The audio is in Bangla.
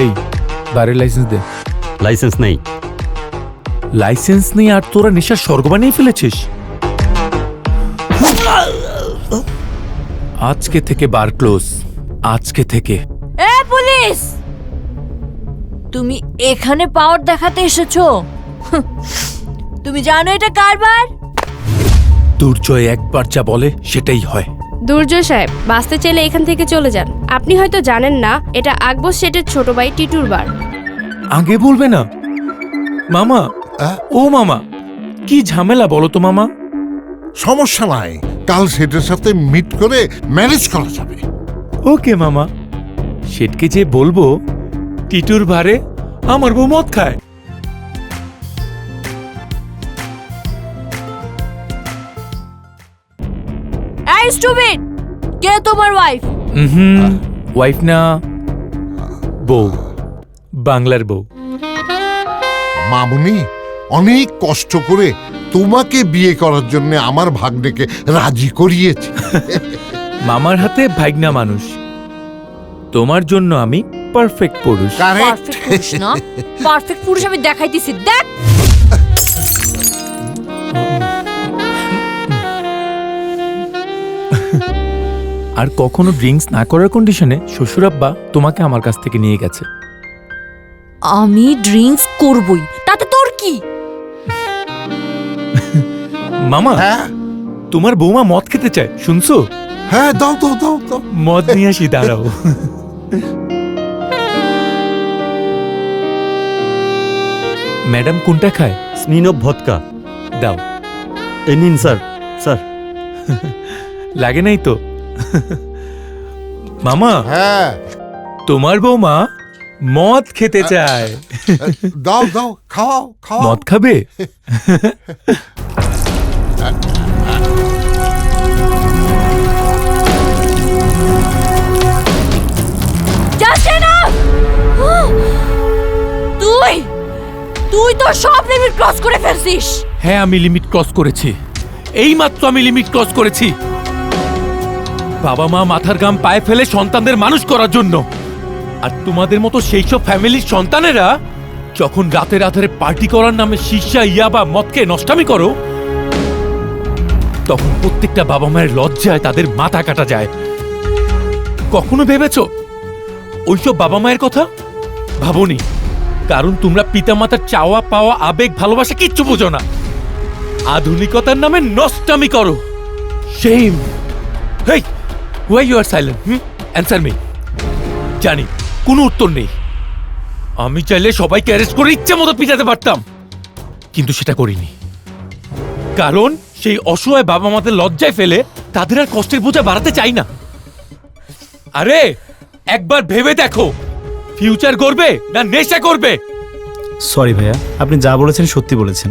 এই বারের লাইসেন্স দে। লাইসেন্স নেই। লাইসেন্স নেই আর তোরা নেশার স্বর্গ বানিয়ে ফেলেছিস। আজকে থেকে বার ক্লোজ, আজকে থেকে। এ পুলিশ, তুমি এখানে পাওয়ার দেখাতে এসেছো? তুমি জানো এটা কার বার? দুর্জয় একবার যা বলে সেটাই হয়। দুর্জয় সাহেব, বাঁচতে চাইলে এখান থেকে চলে যান। আপনি হয়তো জানেন না এটা আকবর শেঠের ছোট ভাই টিটুর বার। আগে বলবে না মামা? ও মামা, কি ঝামেলা বলো তো মামা? সমস্যা নাই, কাল সেটার সাথে মিট করে ম্যানেজ করা যাবে। ওকে মামা, শেঠকে যে বলবো টিটুর ভারে আমার বউ মদ খায়। এই স্টুপিড, কে তোমার ওয়াইফ? ওয়াইফ না, বউ, বাংলার বউ। মামুনি অনেক কষ্ট করে তোমাকে বিয়ে করার জন্য আমার ভাগ্নেকে রাজি করিয়েছি। মামার হাতে ভাইগনা মানুষ, তোমার জন্য আমি পারফেক্ট পুরুষ। পারফেক্ট পুরুষ না, পারফেক্ট পুরুষ আমি দেখাইতেছি, দেখ। আর কখনো ড্রিঙ্কস না করার কন্ডিশনে শ্বশুরাব্বা তোমাকে আমার কাছ থেকে নিয়ে গেছে। আমি ড্রিঙ্কস করবই, তাতে তোর কি? মামা, হ্যাঁ তোমার বৌমা মদ খেতে চায়, শুনছো? হ্যাঁ, দাও দাও দাও দাও। মদ নিয়ে আসি, দাঁড়াও। ম্যাডাম কোনটা খায়? স্মিনভ ভদকা। দাও। এই নিন স্যার। স্যার লাগে নাই তো? মামা, হ্যাঁ তোমার বৌমা মদ খেতে চায়। দাও দাও, খাও খাও। মদ খাবে? তুই তুই তো সব লিমিট ক্রস করে ফেলছিস। হ্যাঁ, আমি লিমিট ক্রস করেছি, এই মাত্র আমি লিমিট ক্রস করেছি। বাবা মা মাথার ঘাম পায়ে ফেলে সন্তানদের মানুষ করার জন্য, আর তোমাদের মতো সেই সব ফ্যামিলির সন্তানেরা যখন রাতের আধারে পার্টি করার নামে শিশা ইয়াবা মদকে নষ্টামি করো, তখন প্রত্যেকটা বাবা মায়ের লজ্জায় তাদের মাথা কাটা যায়। কখনো ভেবেছো ওইসব বাবা মায়ের কথা? ভাবোনি, কারণ তোমরা পিতামাতার চাওয়া পাওয়া আবেগ ভালোবাসা কিচ্ছু বোঝো না। আধুনিকতার নামে নষ্টামি করো। Shame! Hey, why you are silent? Answer me. জানি কোনো উত্তর নেই। আমি চাইলে সবাইকে অ্যারেস্ট করে ইচ্ছে মতো পিটাতে পারতাম, কিন্তু সেটা করিনি। কারণ সেই অসহায় বাবা মাদের লজ্জায় ফেলে তাদের আর কষ্টের বোঝা বাড়াতে চাই না। আরে একবার ভেবে দেখো, ফিউচার করবে না নেশা করবে? সরি ভাইয়া, আপনি যা বলেছেন সত্যি বলেছেন।